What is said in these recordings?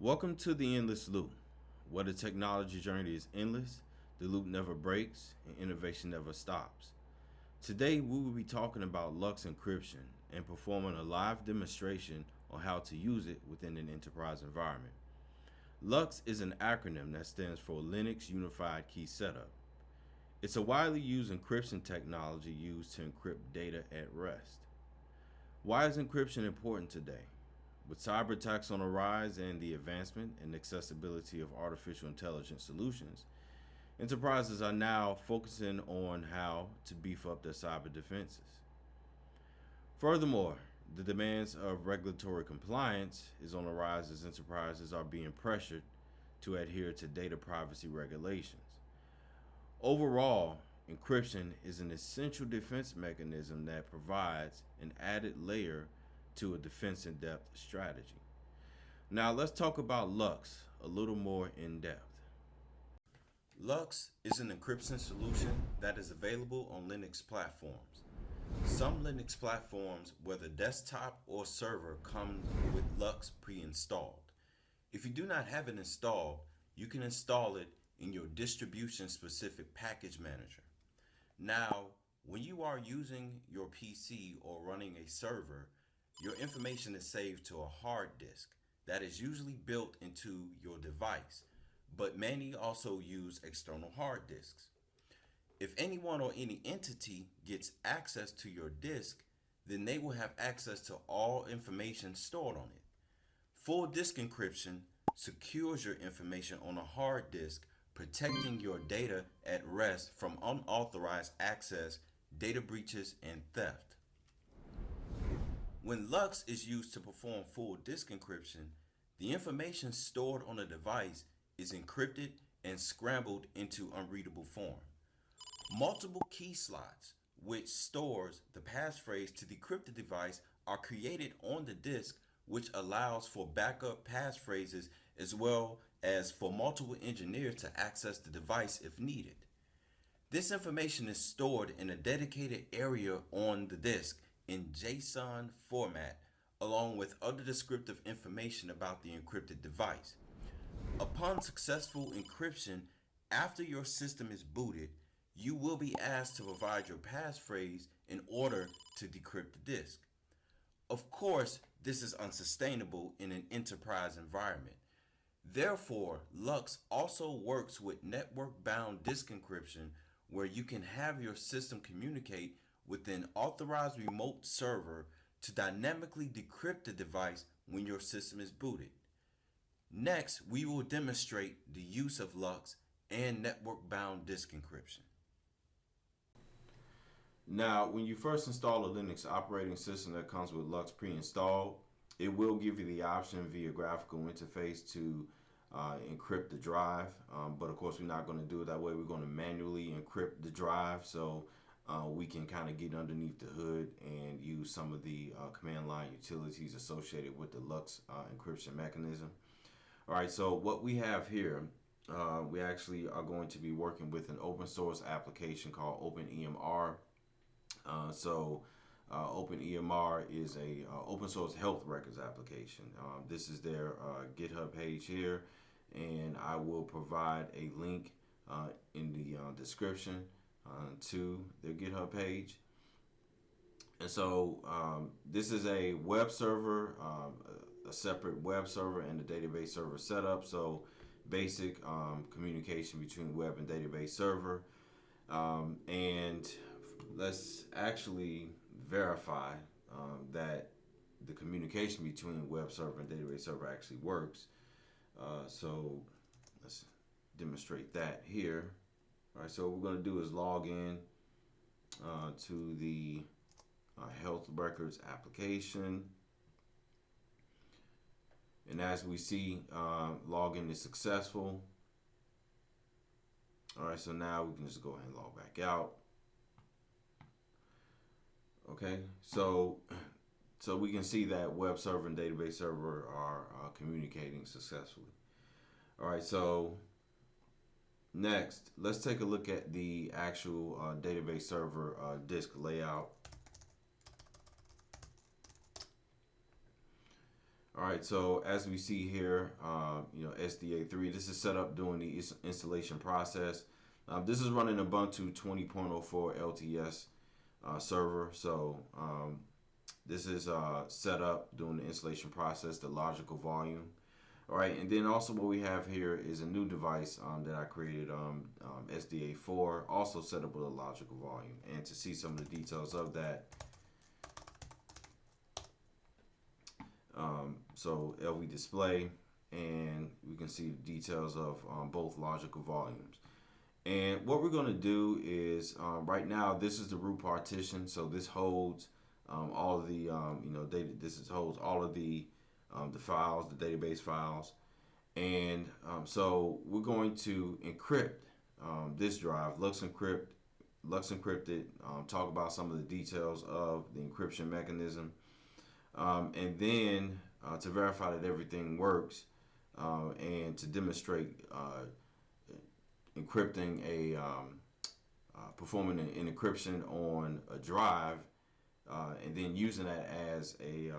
Welcome to the Endless Loop, where the technology journey is endless, the loop never breaks, and innovation never stops. Today, we will be talking about LUKS encryption and performing a live demonstration on how to use it within an enterprise environment. LUKS is an acronym that stands for Linux Unified Key Setup. It's a widely used encryption technology used to encrypt data at rest. Why is encryption important today? With cyber attacks on the rise and the advancement and accessibility of artificial intelligence solutions, enterprises are now focusing on how to beef up their cyber defenses. Furthermore, the demands of regulatory compliance is on the rise as enterprises are being pressured to adhere to data privacy regulations. Overall, encryption is an essential defense mechanism that provides an added layer to a defense in-depth strategy. Now let's talk about LUKS a little more in depth. LUKS is an encryption solution that is available on Linux platforms. Some Linux platforms, whether desktop or server, come with LUKS pre-installed. If you do not have it installed, you can install it in your distribution-specific package manager. Now, when you are using your PC or running a server, your information is saved to a hard disk that is usually built into your device, but many also use external hard disks. If anyone or any entity gets access to your disk, then they will have access to all information stored on it. Full disk encryption secures your information on a hard disk, protecting your data at rest from unauthorized access, data breaches, and theft. When LUKS is used to perform full disk encryption, the information stored on a device is encrypted and scrambled into unreadable form. Multiple key slots, which stores the passphrase to decrypt the device, are created on the disk, which allows for backup passphrases as well as for multiple engineers to access the device if needed. This information is stored in a dedicated area on the disk in JSON format, along with other descriptive information about the encrypted device. Upon successful encryption, after your system is booted, you will be asked to provide your passphrase in order to decrypt the disk. Of course, this is unsustainable in an enterprise environment. Therefore, LUKS also works with Network Bound Disk Encryption, where you can have your system communicate with an authorized remote server to dynamically decrypt the device when your system is booted. Next, we will demonstrate the use of LUKS and Network Bound Disk Encryption. Now, when you first install a Linux operating system that comes with LUKS pre-installed, it will give you the option via graphical interface to encrypt the drive, but of course we're not going to do it that way. We're going to manually encrypt the drive, so we can kind of get underneath the hood and use some of the command line utilities associated with the LUKS encryption mechanism. All right, so what we have here, we actually are going to be working with an open source application called OpenEMR. OpenEMR is a open source health records application. This is their GitHub page here, and I will provide a link in the description to their GitHub page. And so this is a web server, a separate web server and a database server setup. So basic communication between web and database server. And let's actually verify that the communication between web server and database server actually works. So let's demonstrate that here. All right, so what we're going to do is log in to the health records application. And as we see, login is successful. All right, so now we can just go ahead and log back out. Okay, so we can see that web server and database server are communicating successfully. All right, so next, let's take a look at the actual database server disk layout. All right, so as we see here, SDA3, this is set up during the installation process. This is running Ubuntu 20.04 LTS server. So this is set up during the installation process, the logical volume. All right, and then also what we have here is a new device that I created, SDA4, also set up with a logical volume. And to see some of the details of that, so LV display, and we can see the details of both logical volumes. And what we're going to do is right now this is the root partition, so this holds all of the data. Holds all of the files, the database files, and so we're going to encrypt this drive, LUKS Encrypted. Talk about some of the details of the encryption mechanism. And then to verify that everything works and to demonstrate encrypting performing an encryption on a drive and then using that as a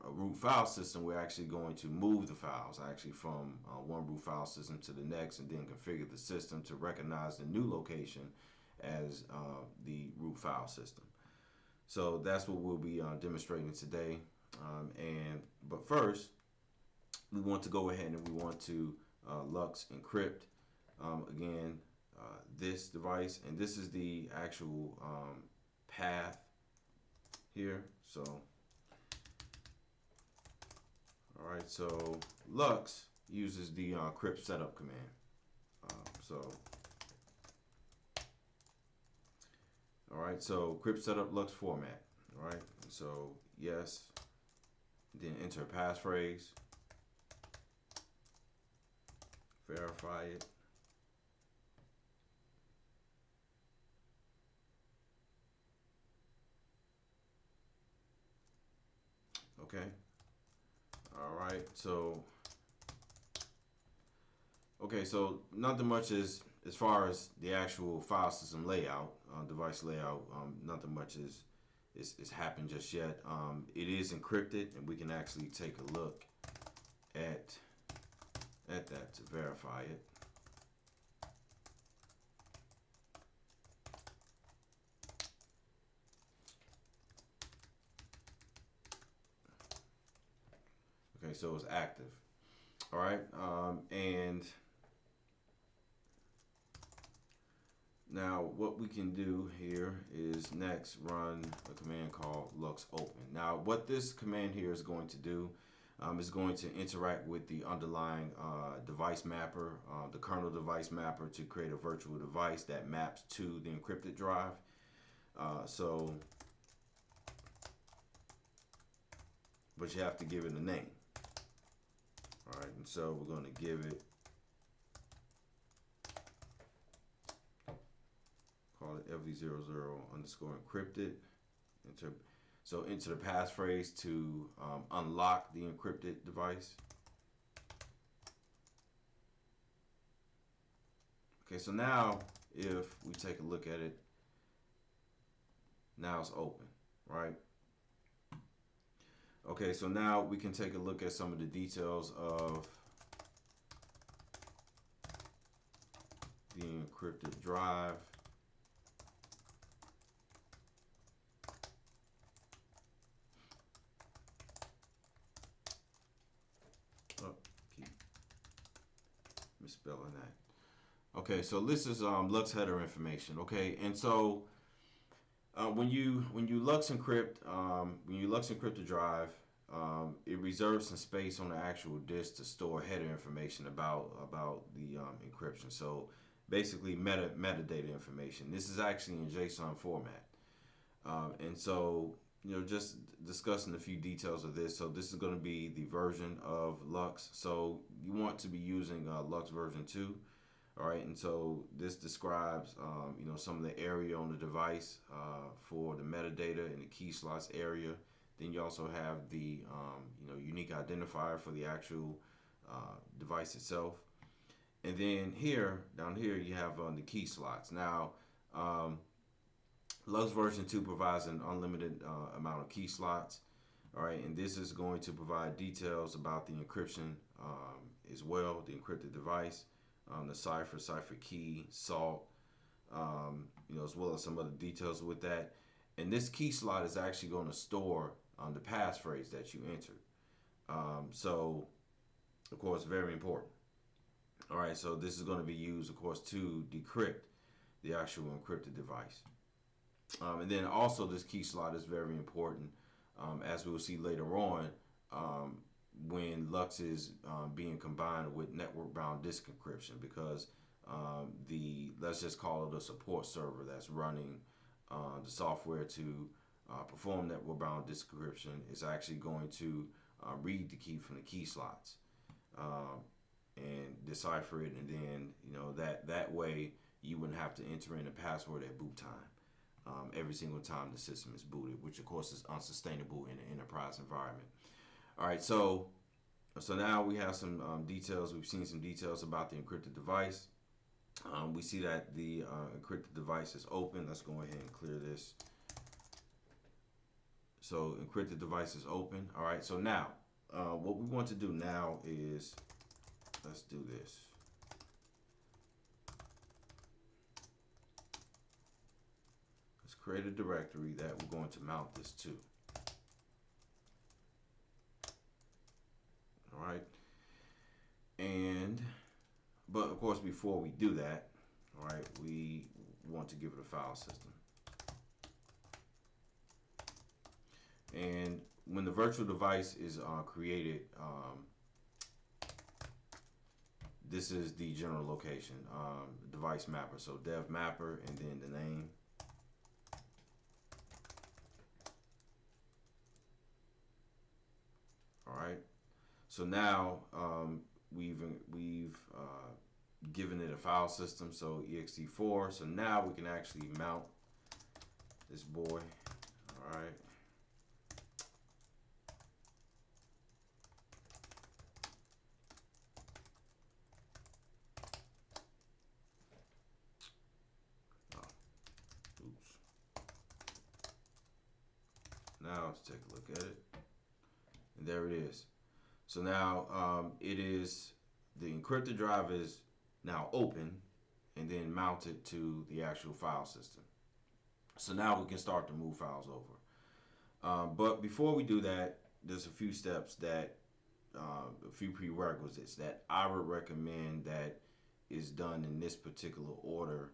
root file system, we're actually going to move the files from one root file system to the next, and then configure the system to recognize the new location as the root file system. So that's what we'll be demonstrating today. But first, we want to go ahead and we want to LUKS encrypt again this device, and this is the actual path here. So all right, so LUKS uses the crypt setup command. All right, so crypt setup LUKS format. All right, so yes, then enter a passphrase, verify it. Okay. All right. So so nothing much as far as the actual file system layout, device layout. Nothing much is happened just yet. It is encrypted, and we can actually take a look at that to verify it. Okay, so it's active. All right, and now what we can do here is next run a command called LUKS open. Now what this command here is going to do is going to interact with the underlying device mapper, the kernel device mapper, to create a virtual device that maps to the encrypted drive. But you have to give it a name. All right, and so we're going to give it, call it FV00_encrypted. Enter the passphrase to unlock the encrypted device. Okay, so now if we take a look at it, now it's open, right? Okay, so now we can take a look at some of the details of the encrypted drive. Oh, keep misspelling that. Okay, so this is LUKS header information. Okay, and so when you LUKS encrypt the drive, it reserves some space on the actual disk to store header information about the encryption. So basically metadata information. This is actually in JSON format, and so just discussing a few details of this. So this is going to be the version of LUKS. So you want to be using LUKS version 2. All right, and so this describes, some of the area on the device for the metadata and the key slots area. Then you also have the, unique identifier for the actual device itself. And then down here, you have the key slots. Now, LUKS version 2 provides an unlimited amount of key slots. All right, and this is going to provide details about the encryption as well, the encrypted device, the cipher key, salt, as well as some other details with that. And this key slot is actually going to store the passphrase that you entered. So, of course, very important. All right, so this is going to be used, of course, to decrypt the actual encrypted device. And then also this key slot is very important, as we will see later on, when LUKS is being combined with Network Bound Disk Encryption, because let's just call it a support server that's running the software to perform Network Bound Disk Encryption is actually going to read the key from the key slots and decipher it, and then that way you wouldn't have to enter in a password at boot time every single time the system is booted, which of course is unsustainable in an enterprise environment. All right, so now we have some details. We've seen some details about the encrypted device. We see that the encrypted device is open. Let's go ahead and clear this. So encrypted device is open. All right, so now what we want to do now is, let's do this. Let's create a directory that we're going to mount this to. All right, but of course before we do that, all right, we want to give it a file system. And when the virtual device is created, this is the general location, device mapper. So dev mapper and then the name. All right. So now we've given it a file system, so ext4. So now we can actually mount this boy. All right. Now let's take a look at it, and there it is. So now it is, the encrypted drive is now open and then mounted to the actual file system. So now we can start to move files over. But before we do that, there's a few steps that, a few prerequisites that I would recommend that is done in this particular order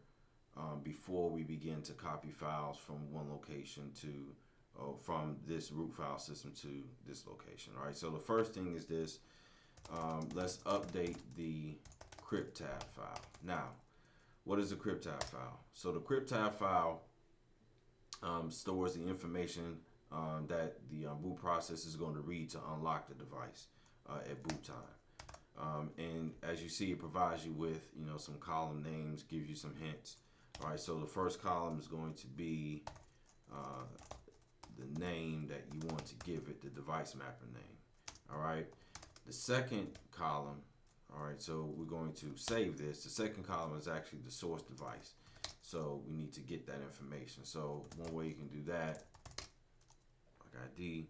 before we begin to copy files from one location to from this root file system to this location. All right, so the first thing is this. Let's update the Crypttab file. Now, what is the Crypttab file? So the Crypttab file stores the information that the boot process is going to read to unlock the device at boot time. And as you see, it provides you with some column names, gives you some hints. All right, so the first column is going to be the name that you want to give it, the device mapper name. All right, the second column, all right, so we're going to save this. The second column is actually the source device, so we need to get that information. So one way you can do that, like ID.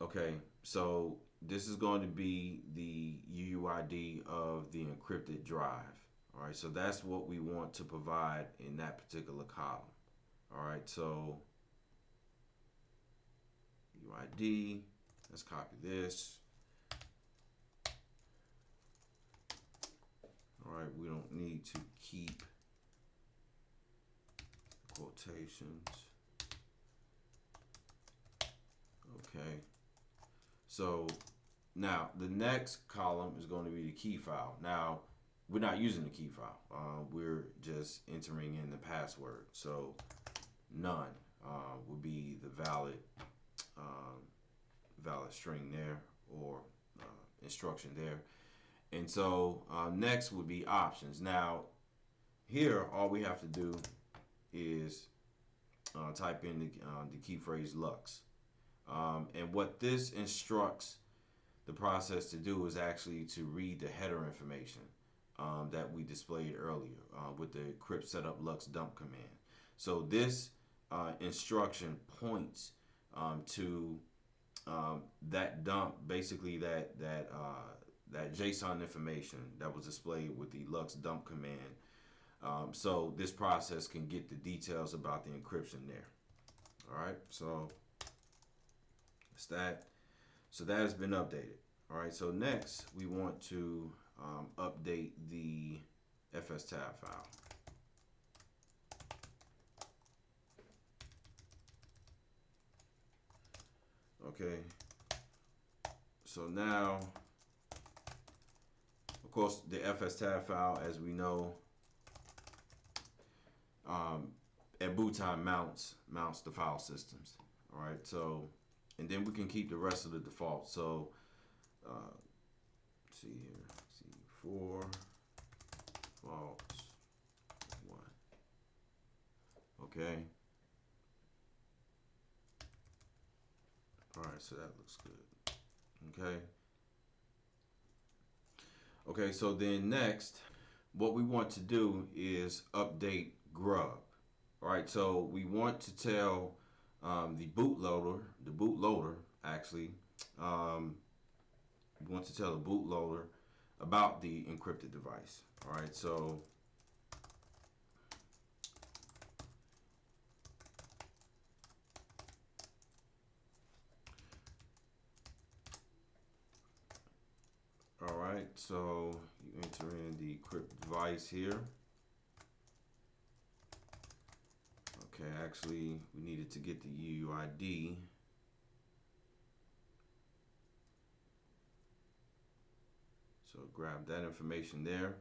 Okay, so this is going to be the UUID of the encrypted drive. All right, so that's what we want to provide in that particular column. All right, so UID, let's copy this. All right, we don't need to keep quotations. Okay, so now the next column is going to be the key file. Now, we're not using the key file. We're just entering in the password. So none would be the valid string there, or instruction there. And so next would be options. Now here all we have to do is type in the key phrase LUKS. And what this instructs the process to do is actually to read the header information that we displayed earlier with the crypt setup LUKS dump command. So this instruction points to that dump, basically that JSON information that was displayed with the LUKS dump command. So this process can get the details about the encryption there. All right, so it's that. So that has been updated. All right, so next we want to update the Fstab file. Okay, so now, of course, the Fstab file, as we know, at boot time mounts the file systems. All right, so, and then we can keep the rest of the defaults. So, see here, see 4 defaults 1. Okay. All right, so that looks good. Okay. Okay, so then next, what we want to do is update GRUB. All right, so we want to tell the bootloader actually, we want to tell the bootloader about the encrypted device. All right, so so you enter in the encrypted device here. Okay, actually we needed to get the UUID. So grab that information there.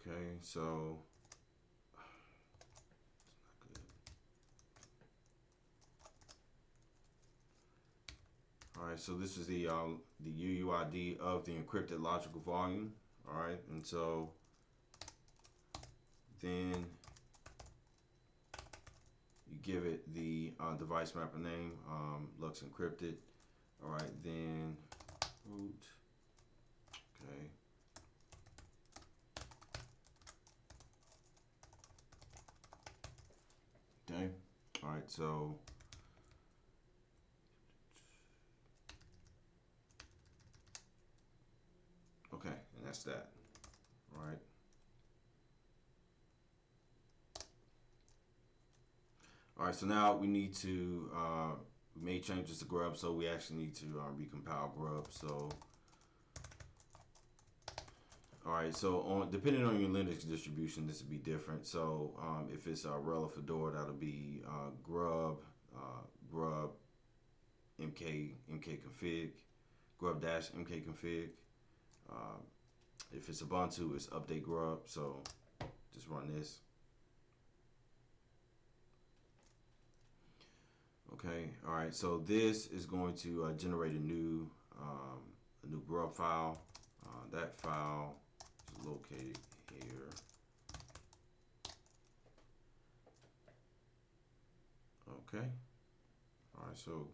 Okay, so all right, so this is the UUID of the encrypted logical volume. All right, and so then you give it the device mapper name, LUKS encrypted. All right, then root. Okay. Okay. All right, so okay, and that's that. All right. All right, so now we need to we made changes to GRUB, so we actually need to recompile GRUB. So all right, so depending on your Linux distribution, this would be different. So if it's RHEL or Fedora, that'll be GRUB, GRUB, mkconfig, GRUB-mkconfig. If it's Ubuntu, it's update GRUB. So just run this. Okay, all right. So this is going to generate a new GRUB file. That file is located here. Okay. All right. So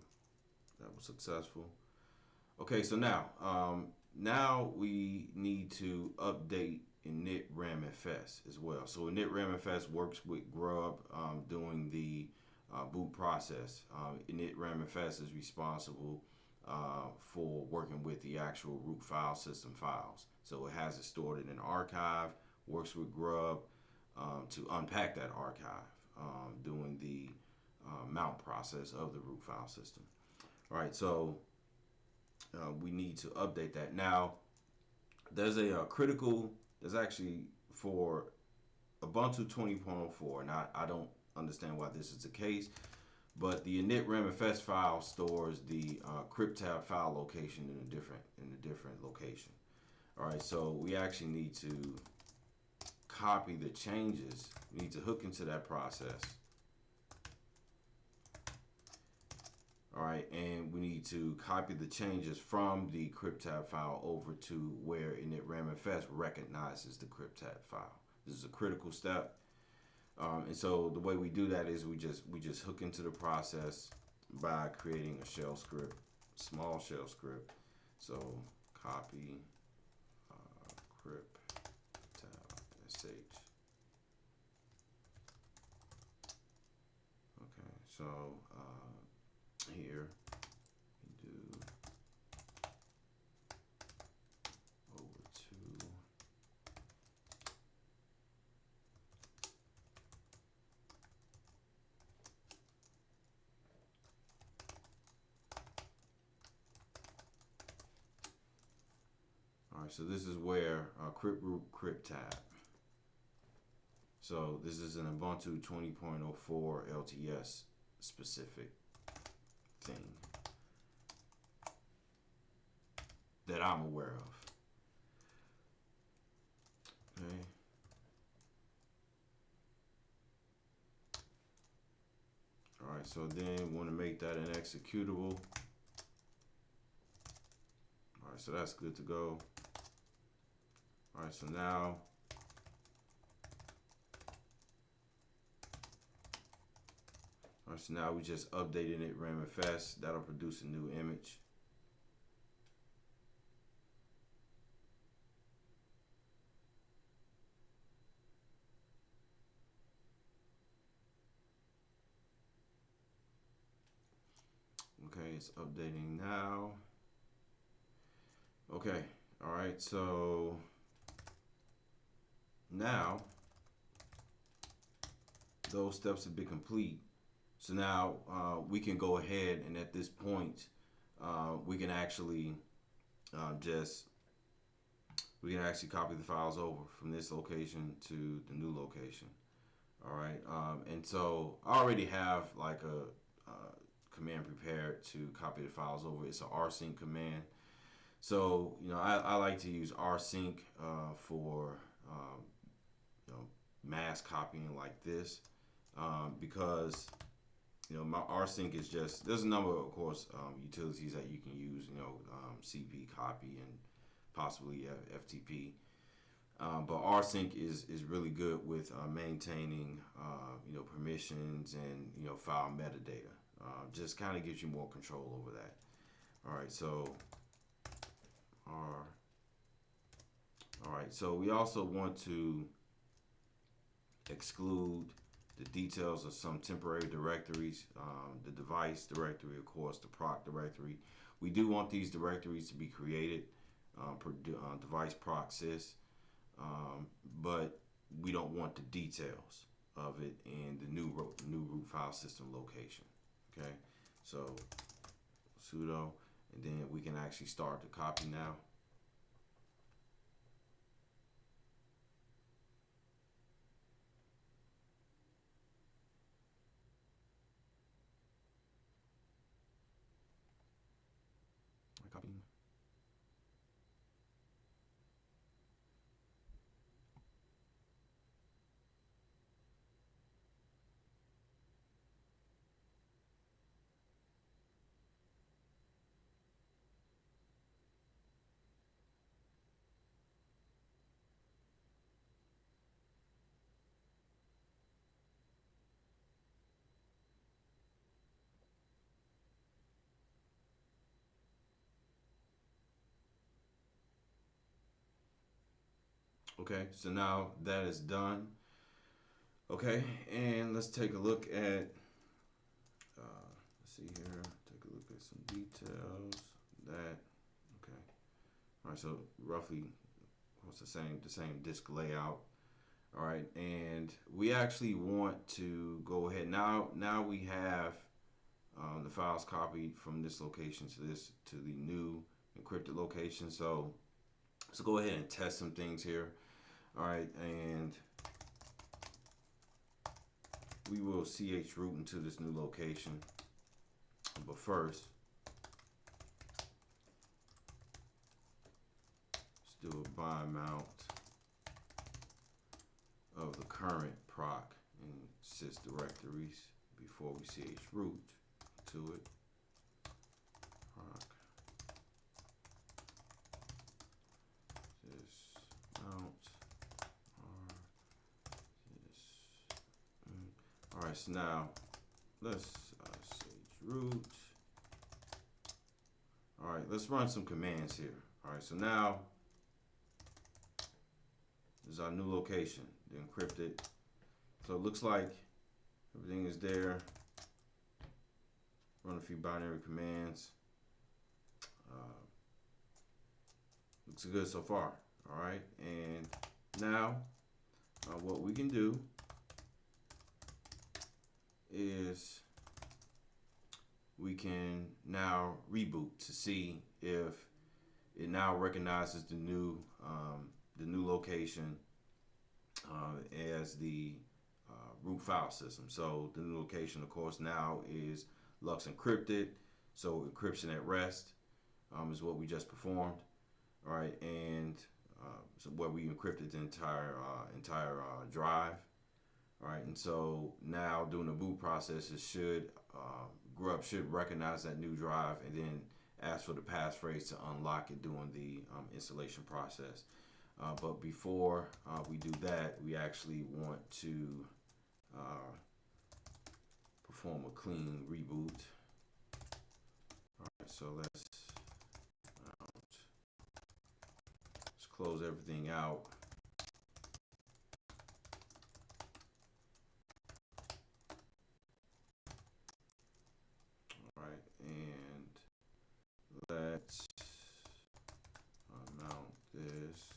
that was successful. Okay. So now we need to update Initramfs as well. So Initramfs works with GRUB doing the boot process. Initramfs is responsible for working with the actual root file system files. So it has it stored in an archive, works with GRUB to unpack that archive, doing the mount process of the root file system. All right, so we need to update that. Now, there's a there's actually for Ubuntu 20.04, and I don't understand why this is the case, but the Initramfs file stores the Crypttab file location in a different location. All right, so we actually need to copy the changes. We need to hook into that process. All right, and we need to copy the changes from the Crypttab file over to where Initramfs recognizes the Crypttab file. This is a critical step. And so the way we do that is we just hook into the process by creating a shell script, small shell script. So copy Crypttab sh. So here we do over to so this is where Crypttab. So this is an Ubuntu 20.04 LTS specific thing that I'm aware of. Okay. All right, so then we want to make that an executable. All right, so that's good to go. All right, so now we just updated it ramfs. That'll produce a new image. Okay, it's updating now. Okay, all right, so now those steps have been complete. So now we can go ahead and at this point we can actually copy the files over from this location to the new location. All right, and so I already have like a command prepared to copy the files over. It's an rsync command. So I like to use rsync for mass copying like this because my rsync is just, there's a number of course utilities that you can use, cp copy and possibly FTP, but rsync is really good with maintaining permissions and file metadata. Just kind of gives you more control over that. All right, so so we also want to exclude the details of some temporary directories, the device directory, of course, the proc directory. We do want these directories to be created per device proc sys, but we don't want the details of it in the new root file system location. Okay, so sudo, and then we can actually start the copy now. Copying. Okay, so now that is done. Okay, and let's take a look at, let's see here, take a look at some details. That, okay. All right, so roughly what's the same disk layout. All right, and we actually want to go ahead, now we have the files copied from this location to the new encrypted location. So let's go ahead and test some things here. All right, and we will chroot into this new location. But first, let's do a bind mount of the current proc and sys directories before we chroot to it. Proc sys mount. All right, so now let's chroot. All right, let's run some commands here. All right, so now this is our new location, the encrypted. So it looks like everything is there. a few binary commands. Looks good so far. All right, and now what we can do is we can now reboot to see if it now recognizes the new location as the root file system. So the new location, of course, now is LUKS encrypted. So encryption at rest is what we just performed. All right, and so where we encrypted the entire drive. All right, and so now during the boot process, it should GRUB should recognize that new drive and then ask for the passphrase to unlock it during the installation process. But before we do that, we actually want to perform a clean reboot. All right, so let's close everything out. All right, and let's mount this.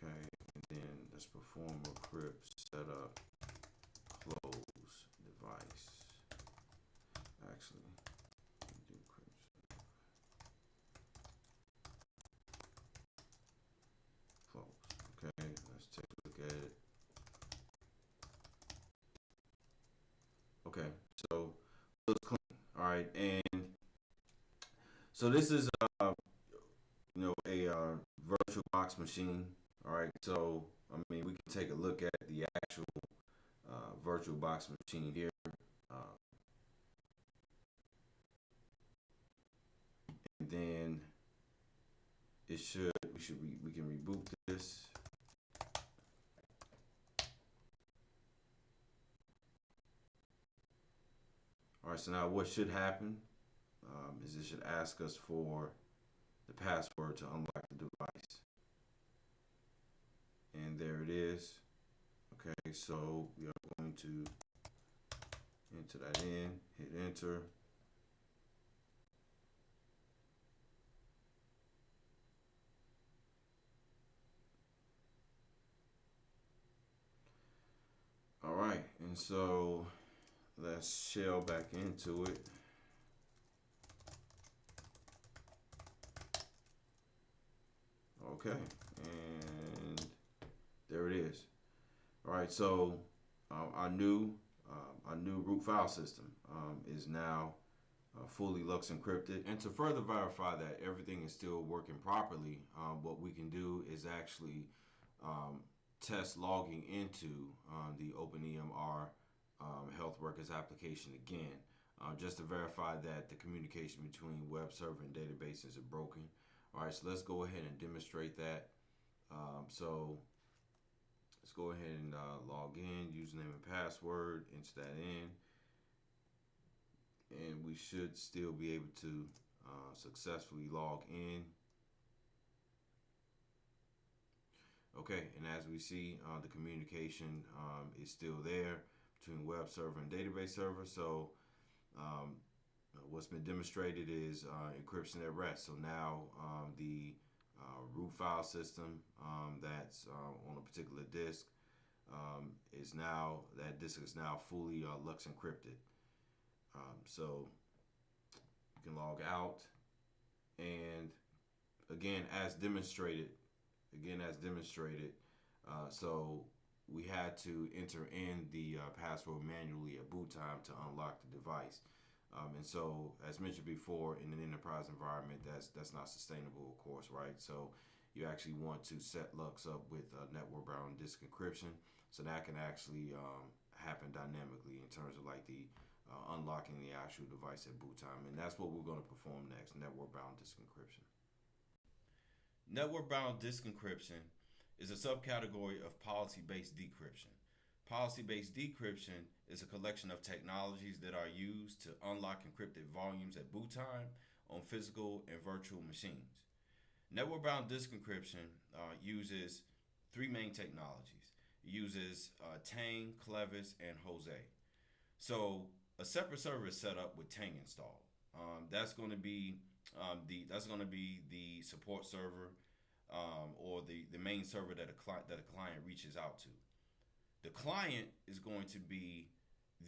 Okay, and then let's perform a crypt setup close device. Actually, do crypt close. Okay, let's take a look at it. Okay, so looks clean. All right, and so this is a VirtualBox machine. All right, so I mean we can take a look at the actual VirtualBox machine here. And then we can reboot this. All right, so now what should happen is it should ask us for the password to unlock the device. And there it is. Okay, so we are going to enter that in, hit enter. All right, and so let's shell back into it. Okay, and there it is. All right, so our new root file system is now fully LUKS encrypted. And to further verify that everything is still working properly, what we can do is actually test logging into the OpenEMR Health Records application again, just to verify that the communication between web server and database isn't broken. All right, so let's go ahead and demonstrate that. So let's go ahead and log in, username and password, enter that in. And we should still be able to successfully log in. Okay, and as we see, the communication is still there between web server and database server. So what's been demonstrated is encryption at rest. So now the root file system that's on a particular disk is now, that disk is now fully LUKS encrypted. So you can log out, and again as demonstrated, so we had to enter in the password manually at boot time to unlock the device. And so, as mentioned before, in an enterprise environment, that's not sustainable, of course, right? So you actually want to set LUKS up with Network Bound Disk Encryption, so that can actually happen dynamically in terms of like the unlocking the actual device at boot time. And that's what we're going to perform next, Network Bound Disk Encryption. Network Bound Disk Encryption is a subcategory of policy-based decryption. Policy-based decryption is a collection of technologies that are used to unlock encrypted volumes at boot time on physical and virtual machines. Network-bound disk encryption uses three main technologies. It uses Tang, Clevis, and Jose. So a separate server is set up with Tang installed. That's going to be the support server, or the main server that a client reaches out to. The client is going to be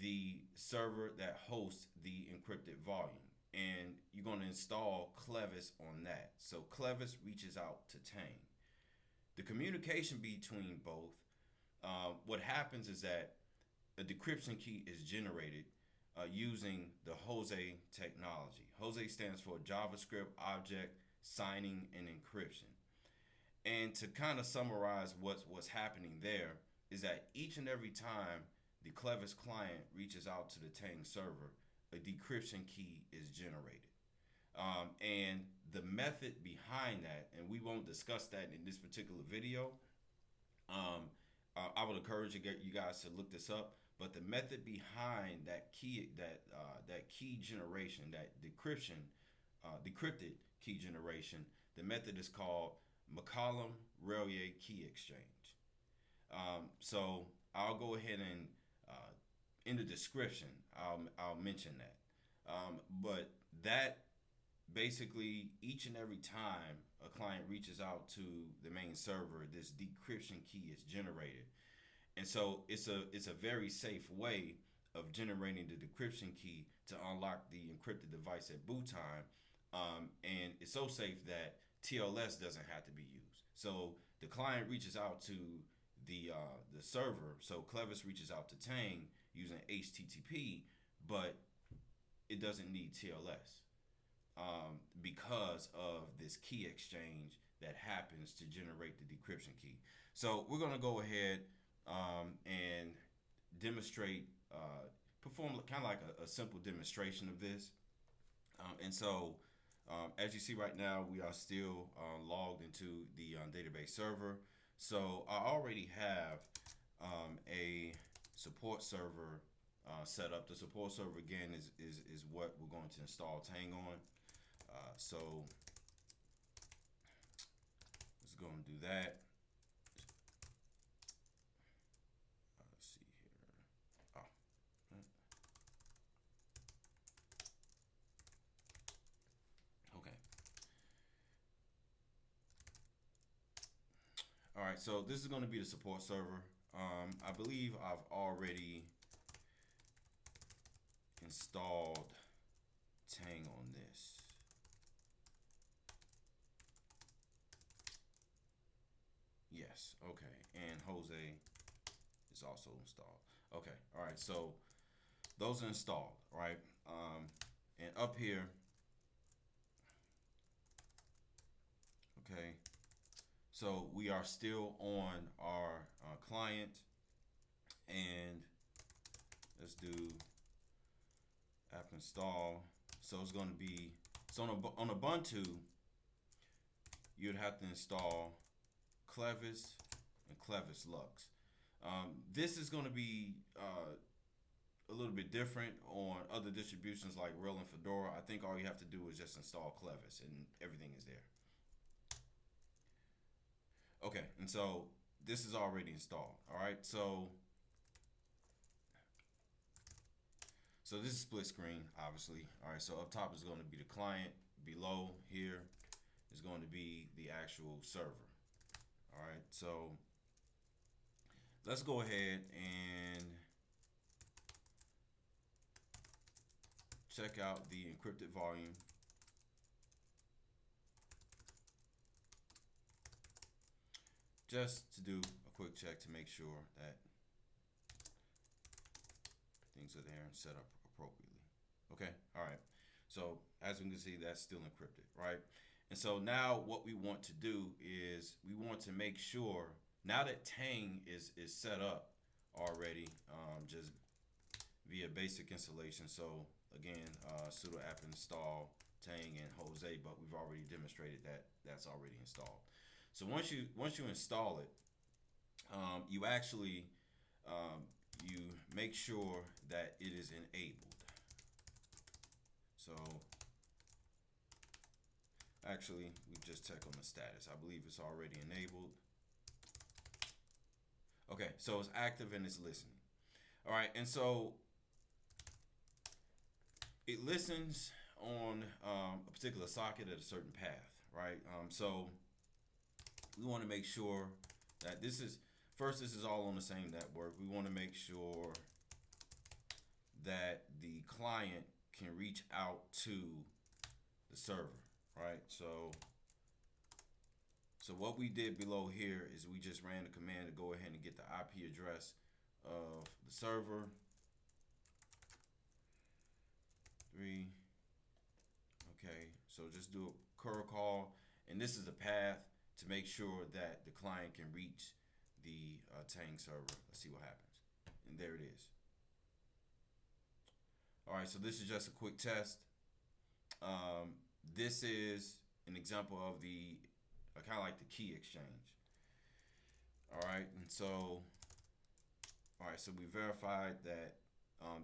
the server that hosts the encrypted volume, and you're going to install Clevis on that. So Clevis reaches out to Tang. The communication between both, what happens is that a decryption key is generated using the Jose technology. Jose stands for JavaScript Object Signing and Encryption. And to kind of summarize what's happening there is that each and every time the Clevis client reaches out to the Tang server, a decryption key is generated. And the method behind that, and we won't discuss that in this particular video. I would encourage you guys to look this up. But the method behind that key generation, that decrypted key generation, the method is called McCollum-Rayleigh key exchange. So I'll go ahead and in the description I'll mention that. But that basically, each and every time a client reaches out to the main server, this decryption key is generated. And so it's a very safe way of generating the decryption key to unlock the encrypted device at boot time. And it's so safe that TLS doesn't have to be used. So the client reaches out to the server. So Clevis reaches out to Tang using HTTP, but it doesn't need TLS because of this key exchange that happens to generate the decryption key. So we're going to go ahead and demonstrate, perform kind of like a simple demonstration of this. And so as you see right now, we are still logged into the database server. So I already have a support server set up. The support server again is what we're going to install Tang on. So let's go and do that. Let's see here. Oh. Okay. All right, so this is going to be the support server. I believe I've already installed Tang on this. Yes, okay, and Jose is also installed. Okay, all right, so those are installed, right? And up here, okay, so we are still on our client, and let's do app install. So it's going to be, so on Ubuntu, you'd have to install Clevis and Clevis LUKS. This is going to be a little bit different on other distributions like RHEL and Fedora. I think all you have to do is just install Clevis and everything is there. Okay, and so this is already installed. All right, so this is split screen, obviously. All right, so up top is going to be the client. Below here is going to be the actual server. All right, so let's go ahead and check out the encrypted volume. Just to do a quick check to make sure that things are there and set up appropriately. Okay, all right. So as we can see, that's still encrypted, right? And so now what we want to do is we want to make sure, now that Tang is set up already, just via basic installation. So again, sudo apt install Tang and Jose, but we've already demonstrated that that's already installed. So once you install it, you actually you make sure that it is enabled. So actually, we just check on the status. I believe it's already enabled. Okay, so it's active and it's listening. All right, and so listens on a particular socket at a certain path, right? So we want to make sure that this is all on the same network. We want to make sure that the client can reach out to the server, right? So what we did below here is we just ran the command to go ahead and get the IP address of the server. 3. Okay, so just do a curl call, and this is the path to make sure that the client can reach the Tang server. Let's see what happens. And there it is. All right, so this is just a quick test. This is an example of the kind of like the key exchange. All right, and so we verified that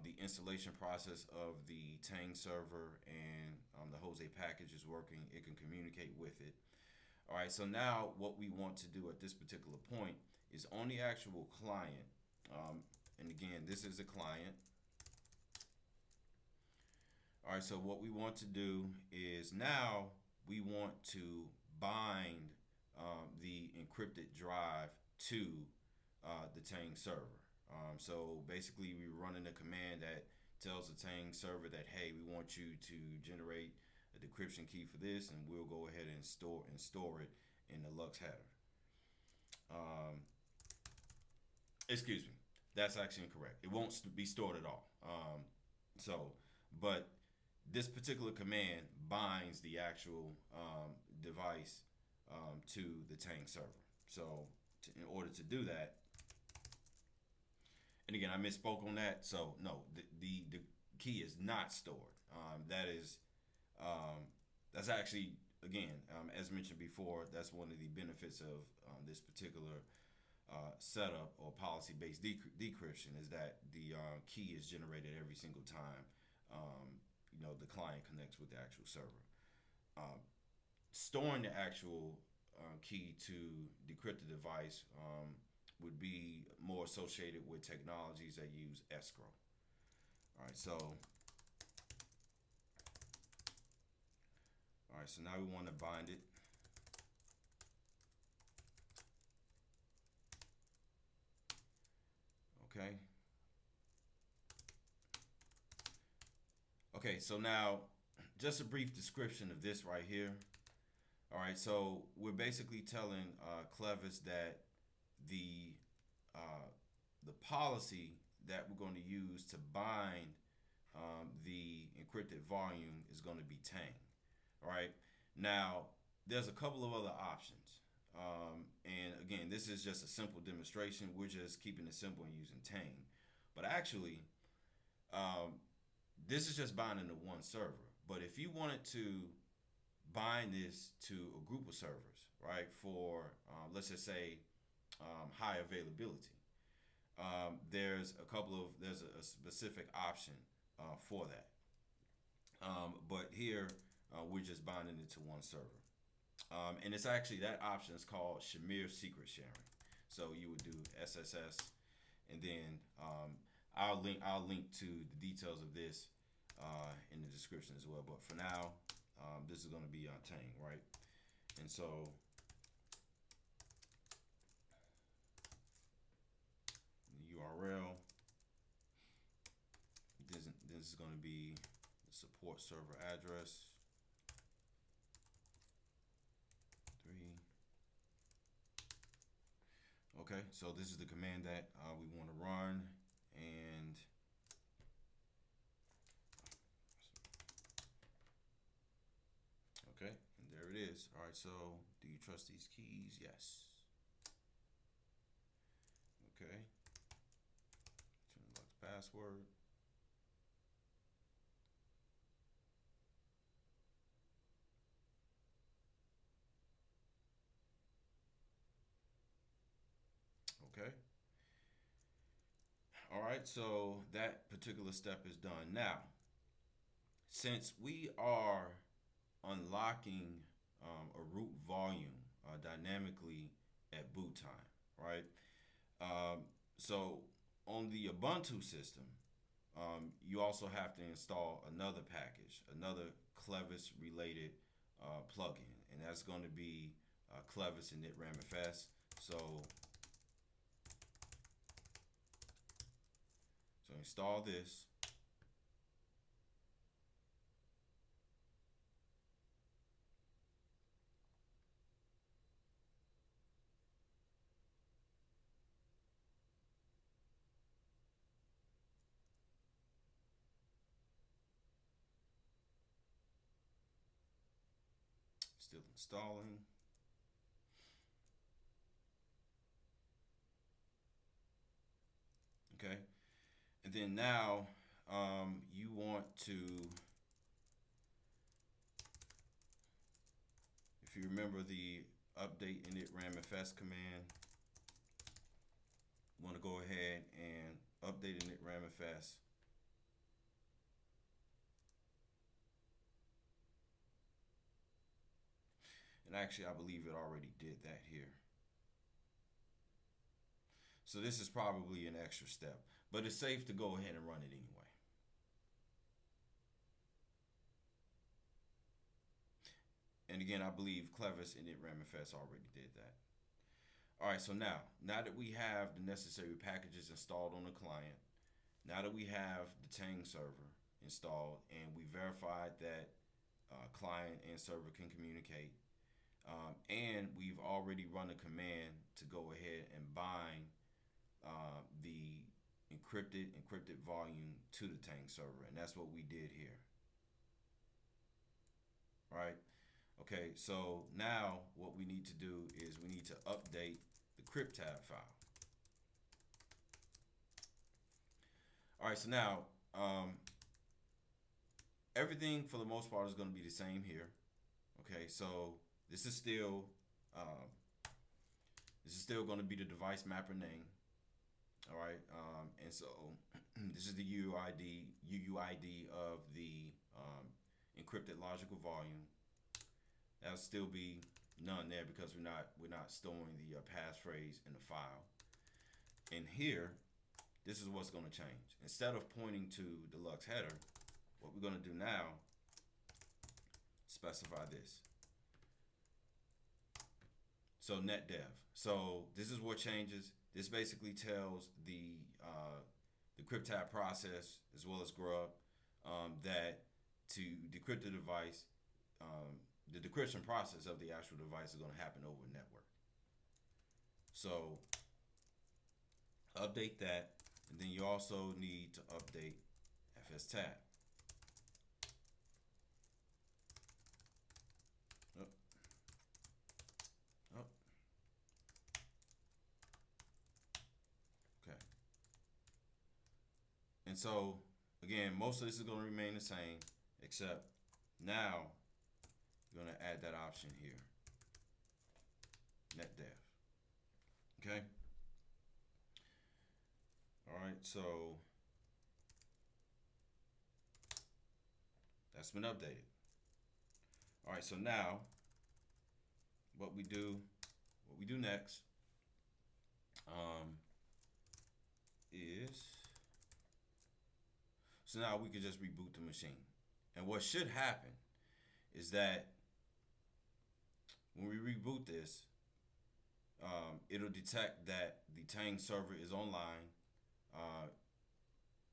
the installation process of the Tang server and the Jose package is working. It can communicate with it. All right, so now what we want to do at this particular point is on the actual client, and again, this is a client. All right, so what we want to do is now we want to bind the encrypted drive to the Tang server. So basically, we're running a command that tells the Tang server that, hey, we want you to generate a decryption key for this, and we'll go ahead and store it in the LUKS header. Excuse me, that's actually incorrect. It won't be stored at all. But this particular command binds the actual device to the Tang server. So in order to do that, and again, I misspoke on that. So no, the key is not stored. That's actually, again, as mentioned before, that's one of the benefits of this particular setup or policy-based decryption is that the key is generated every single time the client connects with the actual server. Storing the actual key to decrypt the device would be more associated with technologies that use escrow. All right, so now we want to bind it. Okay, so now just a brief description of this right here. All right, so we're basically telling Clevis that the policy that we're going to use to bind the encrypted volume is going to be Tang. All right, now there's a couple of other options. And again, this is just a simple demonstration. We're just keeping it simple and using Tang. But actually, this is just binding to one server. But if you wanted to bind this to a group of servers, right, for let's just say high availability, there's a specific option for that. But here we're just binding it to one server. And it's actually, that option is called Shamir secret sharing. So you would do SSS, and then I'll link to the details of this in the description as well. But for now, this is going to be on Tang, right? And so the URL, this is going to be the support server address. 3. Okay, so this is the command that we want to run, and okay, and there it is. All right, so do you trust these keys? Yes. Okay. Turn LUKS password. Okay. All right, so that particular step is done. Now, since we are unlocking a root volume dynamically at boot time, right? So on the Ubuntu system, You also have to install another package, another Clevis related plugin, and that's going to be Clevis Initramfs. So install this. Still installing. Okay, and then now you want to, if you remember the update initramfs command, you want to go ahead and update initramfs. And actually, I believe it already did that here. So this is probably an extra step, but it's safe to go ahead and run it anyway. And again, I believe Clevis Initramfs already did that. All right, so now that we have the necessary packages installed on the client, now that we have the Tang server installed and we verified that client and server can communicate, and we've already run a command to go ahead and bind the encrypted volume to the Tang server, and that's what we did here. All right. Okay, so now what we need to do is we need to update the Crypttab file. All right, so now everything for the most part is going to be the same here. Okay, so this is still going to be the device mapper name. All right, and so this is the UUID of the encrypted logical volume. That'll still be none there because we're not storing the passphrase in the file. And here, this is what's going to change. Instead of pointing to the LUKS header, what we're going to do now, specify this. So netdev. So this is what changes. This basically tells the Crypttab process as well as GRUB that to decrypt the device, the decryption process of the actual device is going to happen over network. So update that, and then you also need to update Fstab. Okay. And so again, most of this is going to remain the same, except now you're going to add that option here, netdev. Okay. All right, so that's been updated. All right, so now what we do next is, so now we can just reboot the machine. And what should happen is that when we reboot this, it'll detect that the Tang server is online.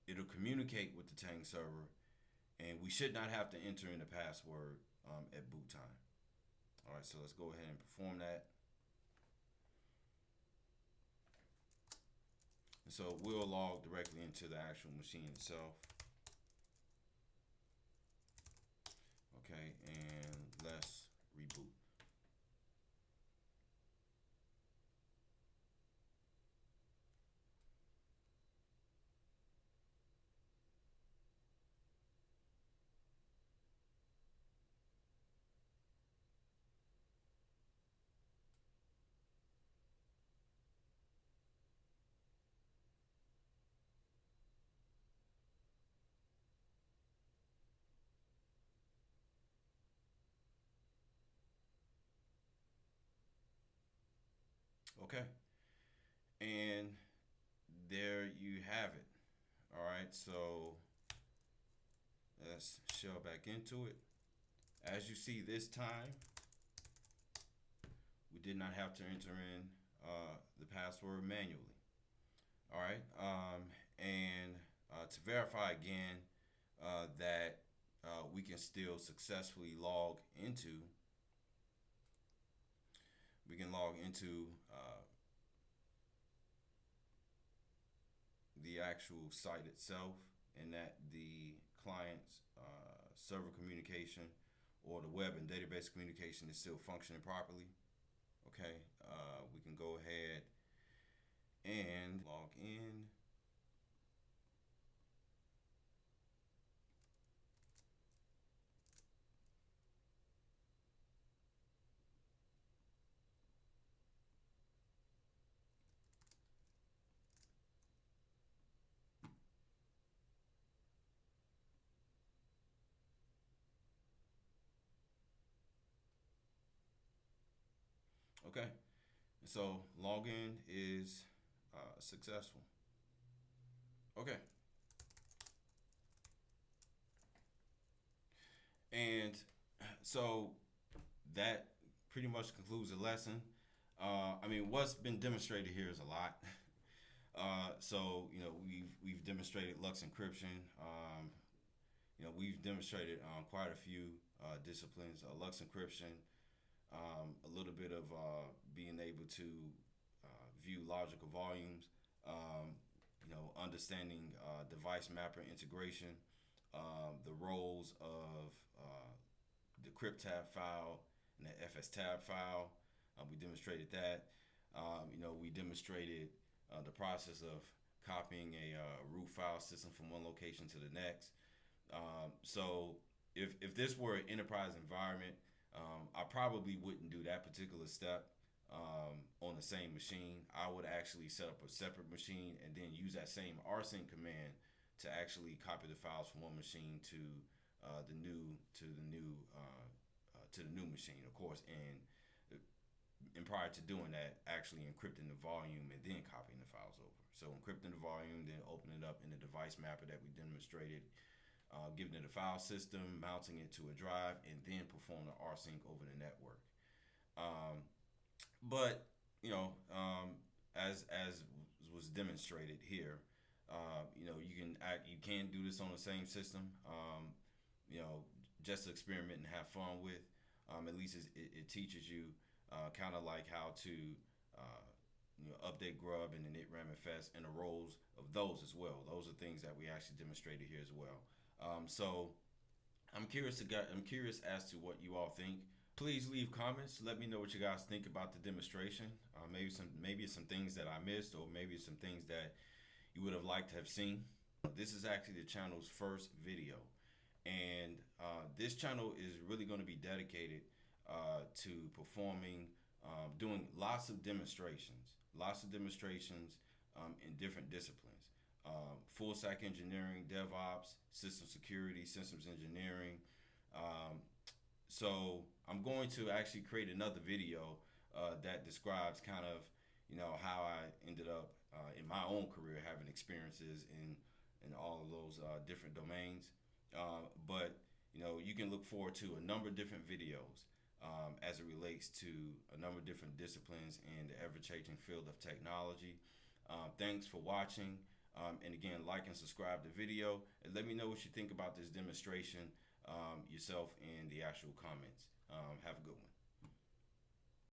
It'll communicate with the Tang server, and we should not have to enter in the password at boot time. All right, so let's go ahead and perform that. And so we'll log directly into the actual machine itself. Okay, and let's reboot. Okay, and there you have it. All right, so let's shell back into it. As you see this time, we did not have to enter in the password manually. All right, and to verify again that we can still successfully log into, the actual site itself, and that the client's server communication or the web and database communication is still functioning properly. Okay, we can go ahead and log in. Okay, so login is successful. Okay, and so that pretty much concludes the lesson. I mean, what's been demonstrated here is a lot. So we've demonstrated LUKS encryption. We've demonstrated quite a few disciplines. LUKS encryption, a little bit of being able to view logical volumes. Understanding device mapper integration, the roles of the Crypttab file and the Fstab file. We demonstrated that. We demonstrated the process of copying a root file system from one location to the next. So if this were an enterprise environment, I probably wouldn't do that particular step on the same machine. I would actually set up a separate machine and then use that same rsync command to actually copy the files from one machine to the new machine, of course, and prior to doing that, actually encrypting the volume and then copying the files over. So encrypting the volume, then opening it up in the device mapper that we demonstrated, giving it a file system, mounting it to a drive, and then performing the rsync over the network. But as was demonstrated here, you can do this on the same system. Just to experiment and have fun with. At least it teaches you kind of like how to update GRUB and the Initramfs and the roles of those as well. Those are things that we actually demonstrated here as well. So I'm curious as to what you all think. Please leave comments. Let me know what you guys think about the demonstration. Maybe some things that I missed, or maybe some things that you would have liked to have seen. This is actually the channel's first video, and this channel is really going to be dedicated to doing lots of demonstrations in different disciplines. Full stack engineering, DevOps, system security, systems engineering. So I'm going to actually create another video that describes kind of how I ended up in my own career having experiences in all of those different domains. But you can look forward to a number of different videos as it relates to a number of different disciplines in the ever-changing field of technology. Thanks for watching. And again, like and subscribe to the video, and let me know what you think about this demonstration yourself in the actual comments. Have a good one.